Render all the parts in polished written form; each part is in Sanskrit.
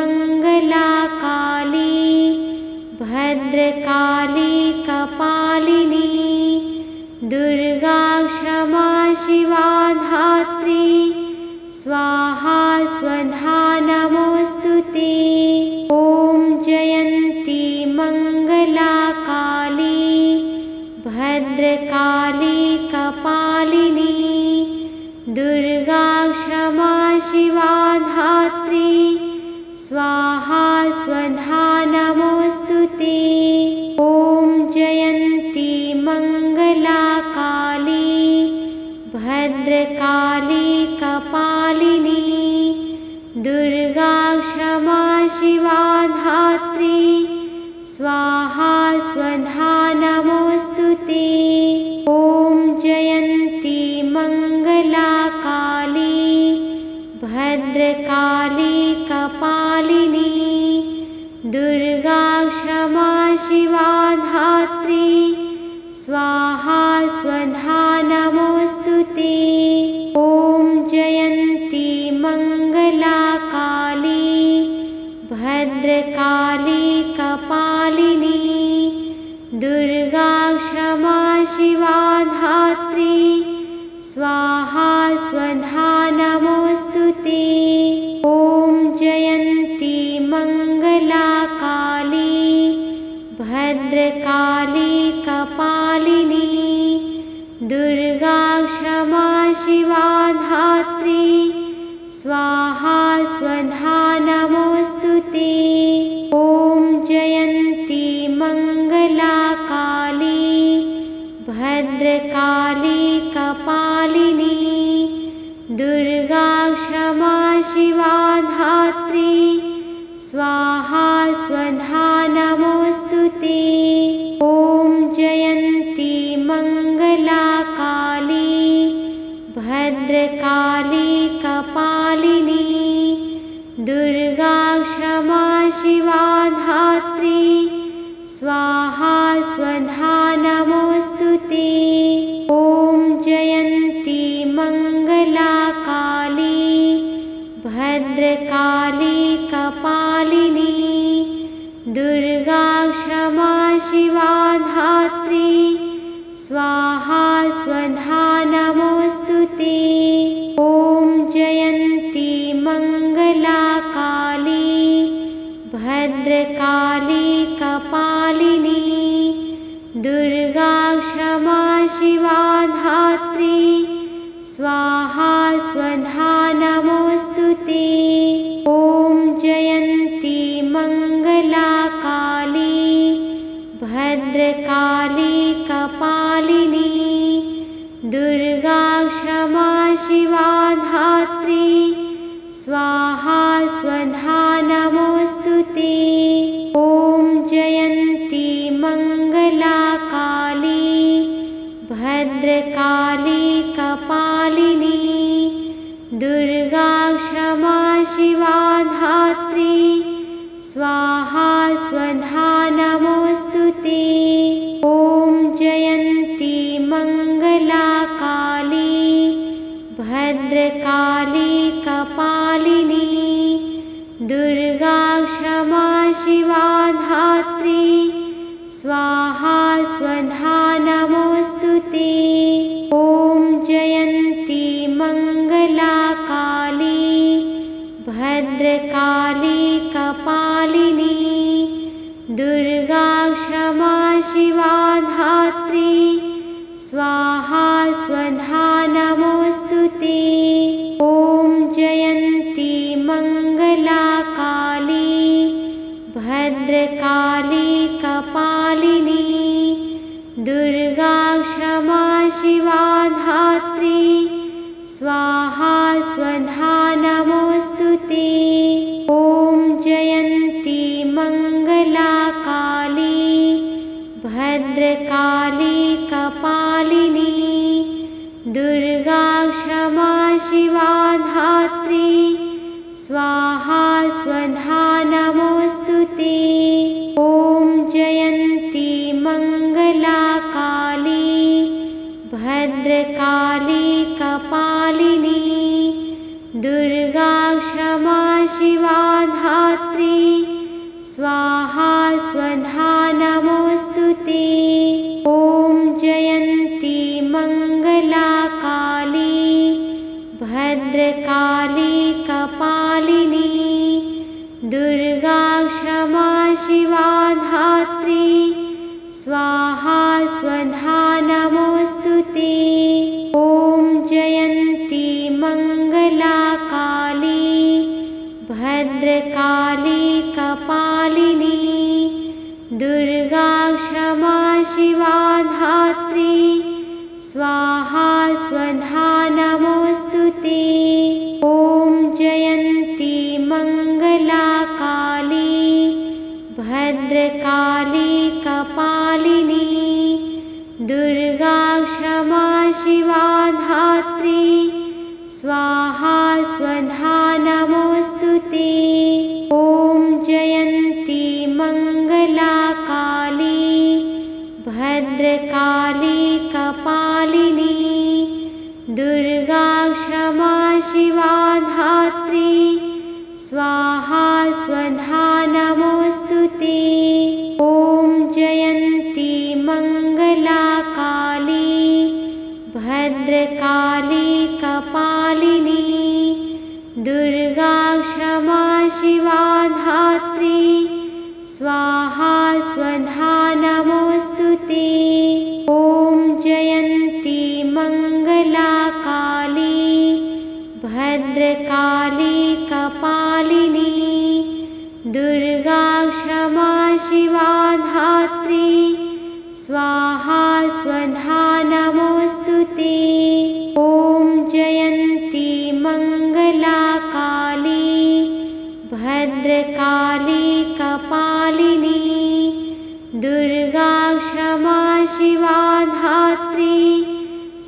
मंगला काली भद्रकाली कपालिनी दुर्गा क्षमा शिवा धात्री स्वाहा स्वधा नमोस्तुते। ॐ जयन्ती मंगला काली भद्रकाली कपालिनी दुर्गा क्षमा शिवा धात्री स्वाहा स्वधा नमोस्तुते। ॐ जयन्ती मंगला काली भद्रकाली कपालिनी दुर्गा क्षमा शिवा धात्री स्वाहा स्वधा नमोस्तुते। ॐ जयन्ती मंगला काली भद्रकाली कपालिनी दुर्गा क्षमा शिवा धात्री स्वाहा स्वधा नमोस्तुते। ॐ जयन्ती मंगला काली भद्रकाली कपालिनी दुर्गा क्षमा शिवा धात्री स्वाहा स्वधा नमोस्तुते। ॐ जयन्ती मंगला काली भद्रकाली कपालिनी दुर्गा क्षमा शिवा धात्री स्वाहा स्वधा नमोस्तुते। ॐ जयन्ती मंगला काली भद्रकाली कपालिनी दुर्गा क्षमा शिवा धात्री स्वाहा स्वधा नमोस्तुते। ॐ जयन्ती मंगला काली भद्रकाली कपालिनी दुर्गा क्षमा शिवा धात्री स्वाहा स्वधा नमोस्तुते। ॐ जयन्ती मंगला काली भद्रकाली कपालिनी दुर्गा क्षमा शिवा धात्री स्वाहा स्वधा नमोस्तुते। ॐ जयन्ती मंगला काली भद्रकाली कपालिनी दुर्गा क्षमा शिवा धात्री स्वाहा स्वधा नमोस्तुते। ॐ जयन्ती मंगला काली भद्रकाली कपालिनी दुर्गा क्षमा शिवा धात्री स्वाहा स्वधा नमोस्तुते। ॐ जयन्ती मंगला काली भद्रकाली कपालिनी दुर्गा क्षमा शिवा धात्री स्वाहा स्वधा नमोस्तुते। ॐ जयन्ती मंगला काली भद्रकाली कपालिनी दुर्गा क्षमा शिवा धात्री स्वाहा स्वधा नमोस्तुते। ॐ जयन्ती मंगला काली भद्रकाली कपालिनी दुर्गा क्षमा शिवा धात्री स्वाहा स्वधा नमोस्तुते। ॐ जयन्ती मंगला काली भद्रकाली कपालिनी दुर्गा क्षमा शिवा धात्री स्वाहा स्वधा नमोस्तुते। ॐ जयन्ती मंगला काली भद्रकाली कपालिनी दुर्गा क्षमा शिवा धात्री स्वाहा स्वधा नमोस्तुते। ॐ जयन्ती मंगला काली भद्रकाली कपालिनी दुर्गा क्षमा शिवा धात्री स्वाहा स्वधा नमोऽस्तु ते। ॐ जयन्ती मङ्गला काली भद्रकाली कपालिनी दुर्गा क्षमा शिवा धात्री स्वाहा स्वधा नमोऽस्तु ते। ॐ जयन्ती मङ्गला काली भद्रकाली कपालिनी दुर्गा क्षमा शिवा धात्री स्वाहा स्वधा नमोऽस्तु ते। ॐ जयन्ती मङ्गला काली भद्रकाली कपालिनी दुर्गा क्षमा शिवा धात्री स्वाहा स्वधा नमोऽस्तु ते। ॐ जयन्ती मङ्गला काली भद्रकाली कपालिनी दुर्गा क्षमा शिवा धात्री स्वाहा स्वधा नमोऽस्तु ते। ॐ जयन्ती मङ्गला काली भद्रकाली कपालिनी दुर्गा क्षमा शिवा धात्री स्वाहा स्वधा नमोऽस्तु ते। ॐ जयन्ती मङ्गला काली भद्रकाली कपालिनी दुर्गा क्षमा शिवा धात्री स्वाहा स्वधा नमोऽस्तु ते। ॐ जयन्ती मङ्गला काली भद्रकाली कपालिनी दुर्गा क्षमा शिवा धात्री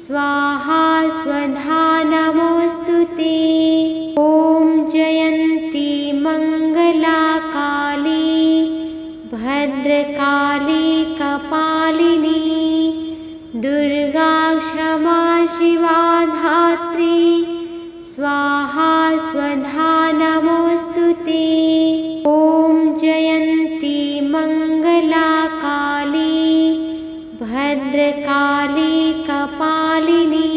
स्वाहा स्वधा नमोऽस्तु ते। ॐ जयन्ती मङ्गला काली भद्रकाली कपालिनी दुर्गा क्षमा शिवा धात्री स्वाहा स्वधा नमोऽस्तु ते। ॐ जयन्ती मङ्गला काली भद्रकाली कपालिनी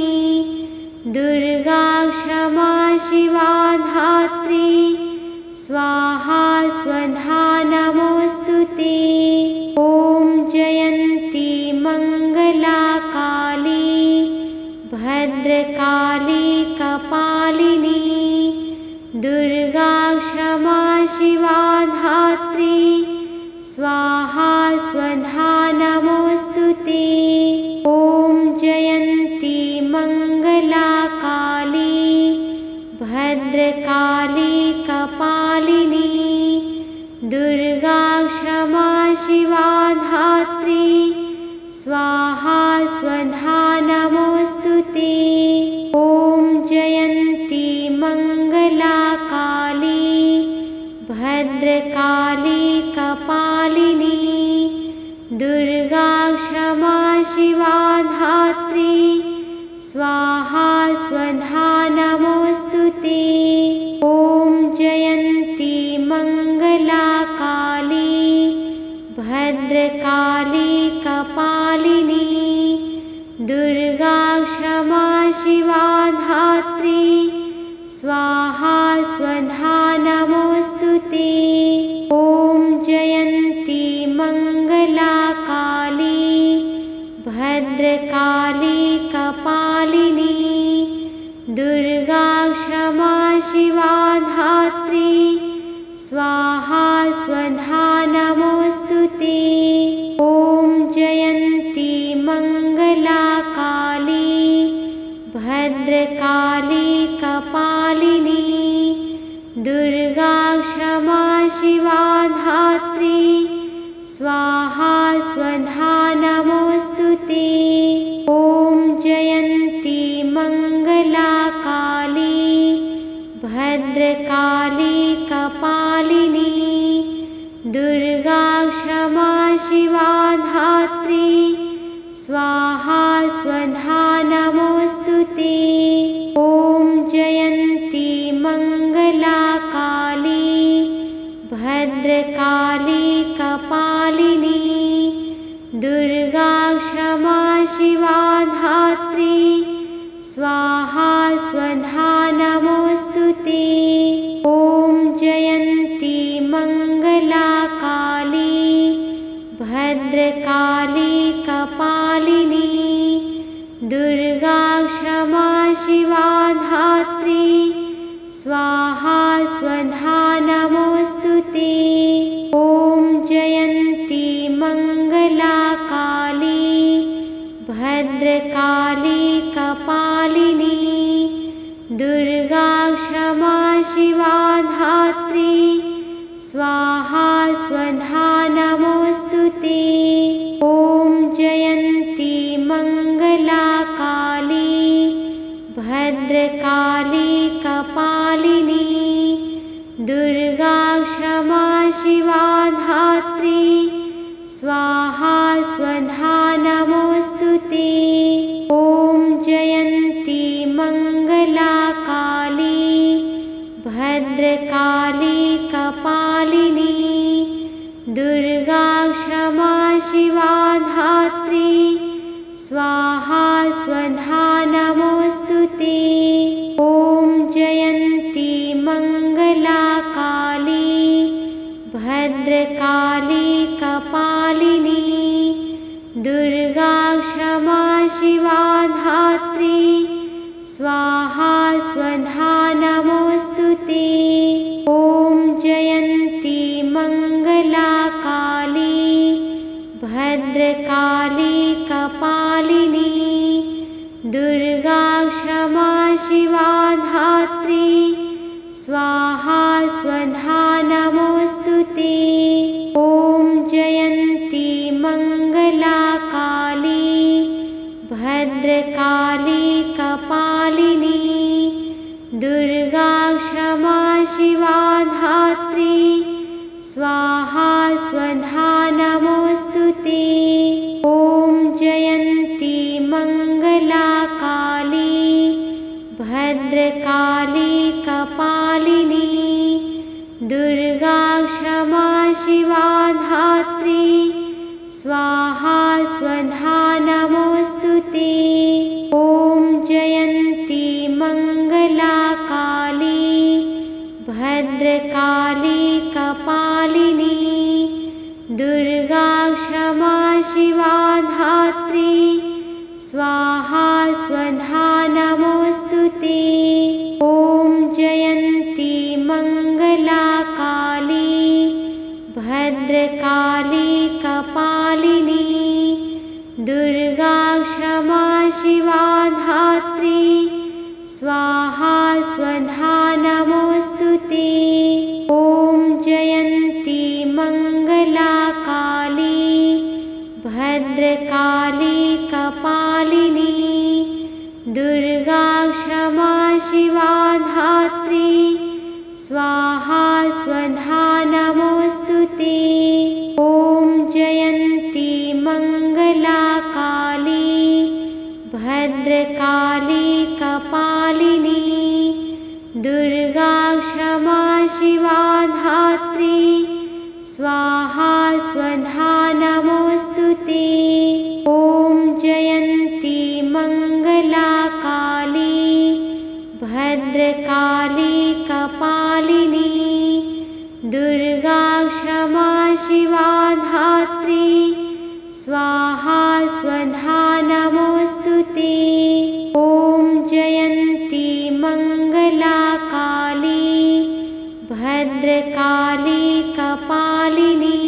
दुर्गा क्षमा शिवा धात्री स्वाहा स्वधा नमोऽस्तु ते। ॐ जयन्ती मङ्गला काली भद्रकाली कपालिनी दुर्गा क्षमा शिवा धात्री स्वाहा स्वधा नमोऽस्तु ते। ॐ जयन्ती मङ्गला काली भद्रकाली कपालिनी दुर्गा क्षमा शिवा धात्री स्वाहा स्वधा नमोऽस्तु ते। ॐ जयन्ती मङ्गला काली भद्रकाली कपालिनी दुर्गा क्षमा शिवा धात्री स्वाहा स्वधा नमोऽस्तु ते। ॐ जयन्ती मङ्गला काली भद्रकाली कपालिनी दुर्गा क्षमा शिवा धात्री स्वाहा स्वधा नमोऽस्तु ते। ॐ जयन्ती मङ्गला काली भद्रकाली कपालिनी दुर्गा क्षमा शिवा धात्री स्वाहा स्वधा नमोऽस्तु ते। ॐ जयन्ती मङ्गला काली भद्रकाली कपालिनी दुर्गा क्षमा शिवा धात्री स्वाहा स्वधा नमोऽस्तु ते। ॐ जयन्ती मङ्गला काली भद्रकाली कपालिनी दुर्गा क्षमा शिवा धात्री स्वाहा स्वधा नमोऽस्तु ते। ॐ जयन्ती मङ्गला काली भद्रकाली शिवा धात्री स्वाहा स्वधा नमोऽस्तु ते। ॐ जयन्ती मङ्गला काली भद्रकाली कपालिनी दुर्गा क्षमा शिवा धात्री स्वाहा स्वधा नमोऽस्तु ते। ॐ जयन्ती मङ्गला काली भद्रकाली कपालिनी दुर्गा क्षमा शिवा धात्री स्वाहा स्वधा नमोऽस्तु ते। ॐ जयन्ती मङ्गला काली भद्रकाली कपालिनी दुर्गा क्षमा शिवा धात्री स्वाहा स्वधा नमोऽस्तु ते। ॐ जयन्ती मङ्गला काली भद्रकाली कपालिनी दुर्गा क्षमा शिवा धात्री स्वाहा स्वधा नमोऽस्तु ते। ॐ जयन्ती मङ्गला काली भद्रकाली कपालिनी दुर्गा क्षमा शिवा धात्री स्वाहा स्वधा नमोऽस्तु ते। ॐ जयन्ती मङ्गला काली भद्रकाली कपालिनी दुर्गा क्षमा शिवा धात्री स्वाहा स्वधा नमोऽस्तु ते। ॐ जयन्ती मङ्गला काली भद्रकाली कपालिनी दुर्गा क्षमा शिवा धात्री स्वाहा स्वधा नमोऽस्तु ते। ॐ जयन्ती मङ्गला काली भद्रकाली कपालिनी दुर्गा क्षमा शिवा धात्री स्वाहा स्वधा नमोऽस्तु ते। ॐ जयन्ती मङ्गला काली भद्रकाली कपालिनी दुर्गा क्षमा शिवा धात्री स्वाहा स्वधा नमोऽस्तु ते। ॐ जयन्ती मङ्गला काली भद्रकाली कपालिनी दुर्गा क्षमा शिवा धात्री स्वाहा स्वधा नमोऽस्तु ते। ॐ जयन्ती मङ्गला काली भद्रकाली कपालिनी दुर्गा क्षमा शिवा धात्री स्वाहा स्वधा नमोऽस्तु ते। ॐ जयन्ती मङ्गला काली भद्रकाली कपालिनी दुर्गा क्षमा शिवा धात्री स्वाहा स्वधा नमोऽस्तु ते। ॐ जयन्ती मङ्गला काली भद्रकाली कपालिनी दुर्गा क्षमा शिवा धात्री स्वाहा स्वधा नमोऽस्तु ते। ॐ जयन्ती मङ्गला काली भद्रकाली कपालिनी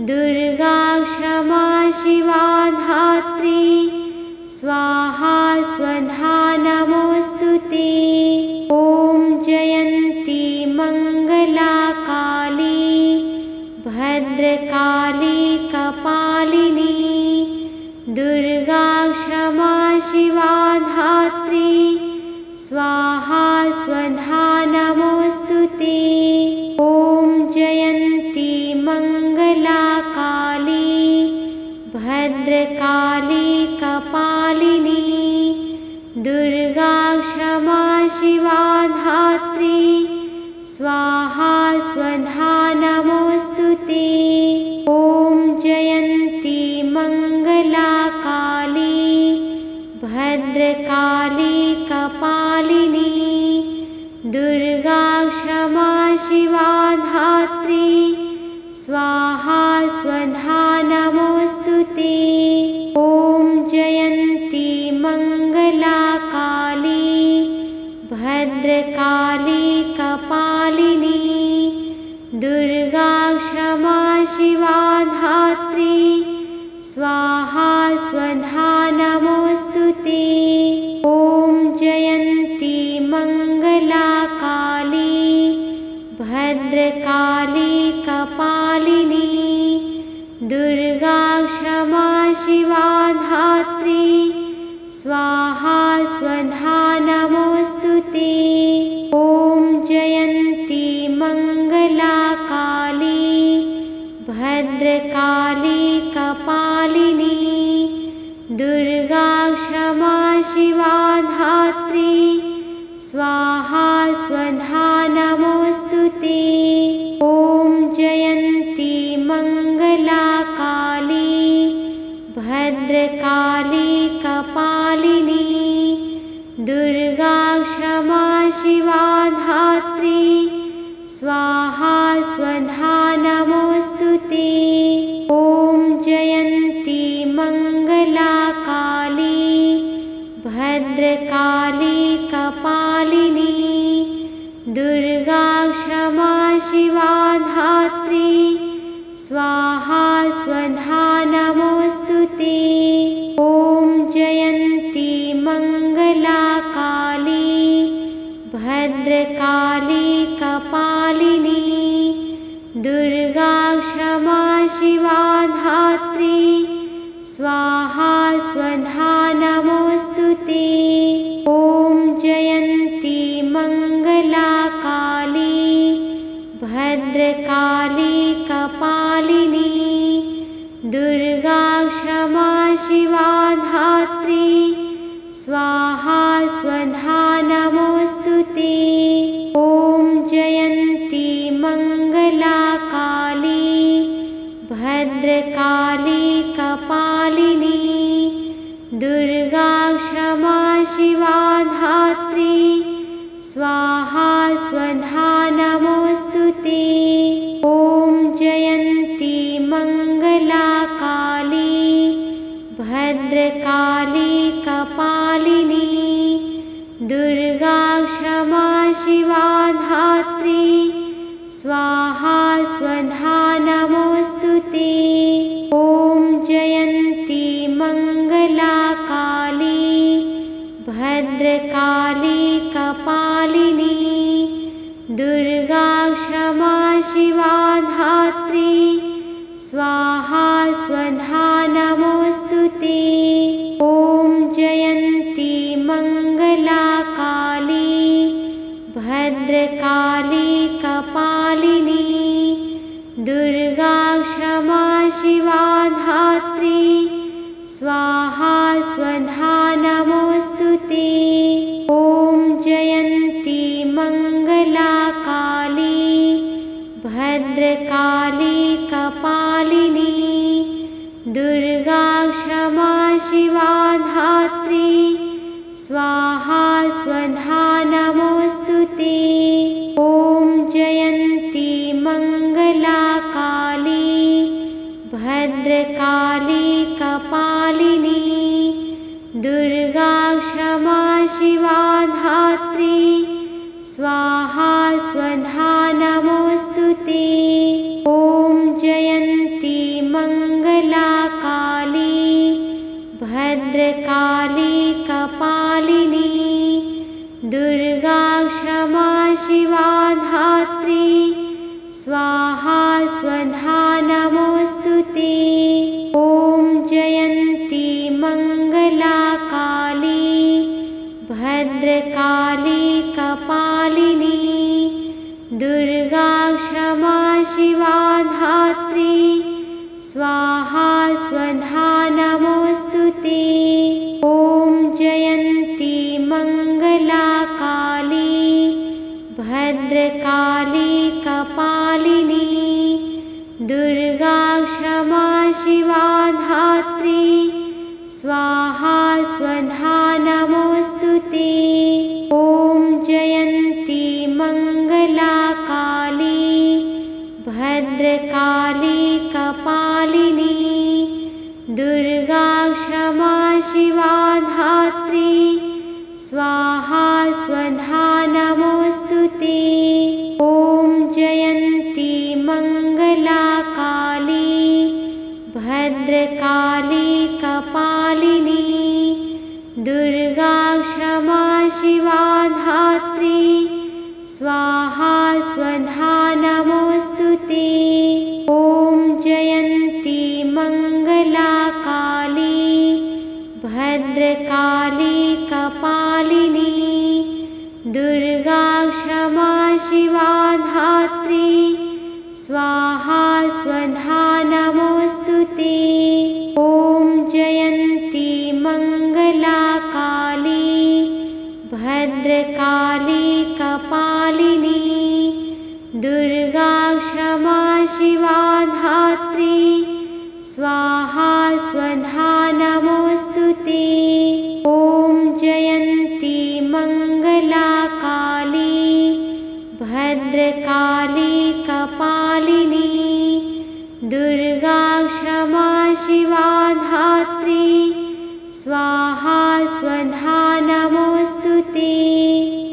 दुर्गा क्षमा शिवा धात्री स्वाहा स्वधा नमोऽस्तु ते। ॐ जयन्ती मङ्गला काली भद्रकाली कपालिनी दुर्गा क्षमा शिवा धात्री स्वाहा स्वधा नमोऽस्तु ते। ॐ जयन्ती मङ्गला काली भद्रकाली कपालिनी दुर्गा क्षमा शिवा धात्री स्वाहा स्वधा नमोऽस्तु ते। ॐ जयन्ती मङ्गला काली भद्रकाली कपालिनी दुर्गा क्षमा शिवा धात्री स्वाहा स्वधा नमोस्तुते। ॐ जयन्ती मंगला काली भद्रकाली कपालिनी दुर्गा क्षमा शिवा धात्री स्वाहा स्वधा नमोस्तुते। ॐ जयन्ती मंगला काली भद्रकाली कपालिनी दुर्गा क्षमा शिवा धात्री स्वाहा स्वधा नमोस्तुते। ॐ जयन्ती मंगला काली भद्रकाली कपालिनी दुर्गा क्षमा शिवा धात्री स्वाहा स्वधा नमोस्तुते। ॐ जयन्ती मंगला काली भद्रकाली कपालिनी दुर्गा क्षमा शिवा धात्री स्वाहा स्वधा नमोस्तुते। ॐ जयन्ती मंगला काली भद्रकाली कपालिनी दुर्गा क्षमा शिवा धात्री स्वाहा स्वधा नमोस्तुते। ॐ जयन्ती मंगला काली भद्रकाली कपालिनी दुर्गा क्षमा शिवा धात्री स्वाहा स्वधा नमोस्तुते। ॐ जयन्ती मंगला काली भद्रकाली कपालिनी दुर्गा क्षमा शिवा धात्री स्वाहा स्वधा नमोस्तुते। ॐ जयन्ती मंगला काली भद्रकाली कपालिनी दुर्गा क्षमा शिवा धात्री स्वाहा स्वधा नमोस्तुते। ॐ जयन्ती मंगला काली भद्रकाली कपालिनी दुर्गा क्षमा शिवा धात्री स्वाहा स्वधा नमोस्तुते। ॐ जयन्ती मंगला काली भद्रकाली कपालिनी दुर्गा क्षमा शिवा धात्री स्वाहा स्वधा नमोस्तुते। ॐ जयन्ती मंगला काली भद्रकाली कपालिनी दुर्गा क्षमा शिवा धात्री स्वाहा स्वधा नमोस्तुते। ॐ जयन्ती मंगला काली भद्रकाली कपालिनी दुर्गा क्षमा शिवा धात्री स्वाहा स्वधा नमोस्तुते। ॐ जयन्ती मंगला काली भद्रकाली कपालिनी दुर्गा क्षमा शिवा धात्री स्वाहा स्वधा नमोस्तुते। ॐ जयन्ती मंगला काली भद्रकाली कपालिनी दुर्गा क्षमा शिवा धात्री स्वाहा स्वधा नमोस्तुते। ॐ जयन्ती मंगला काली भद्रकाली कपालिनी दुर्गा क्षमा शिवा धात्री स्वाहा स्वधा नमोस्तुते। ॐ जयन्ती मंगला काली भद्रकाली कपालिनी दुर्गा क्षमा शिवा धात्री स्वाहा स्वधा नमोस्तुते। ॐ जयन्ती मंगला काली भद्रकाली कपालिनी दुर्गा क्षमा शिवा धात्री स्वाहा स्वधा नमोस्तुते। ॐ जयन्ती मंगला काली भद्रकाली कपालिनी दुर्गा क्षमा शिवा धात्री स्वाहा स्वधा नमोस्तुते। ॐ जयन्ती मंगला काली भद्रकाली कपालिनी दुर्गा क्षमा शिवा धात्री स्वाहा स्वधा नमोस्तुते। भद्रकाली कपालिनी दुर्गा क्षमा शिवा धात्री स्वाहा स्वधा नमोस्तुते। ॐ जयन्ती मंगला काली भद्रकाली कपालिनी दुर्गा क्षमा शिवा धात्री स्वाहा स्वधा नमोस्तुते। ॐ जयन्ती मंगला काली भद्रकाली कपालिनी दुर्गा क्षमा शिवा धात्री स्वाहा स्वधा नमोस्तुते। ॐ जयन्ती मंगला काली भद्रकाली कपालिनी दुर्गा क्षमा शिवा धात्री स्वाहा स्वधा नमोस्तुते। ॐ जयन्ती मंगला काली भद्रकाली कपालिनी दुर्गा क्षमा शिवा धात्री स्वाहा स्वधा नमोस्तुते।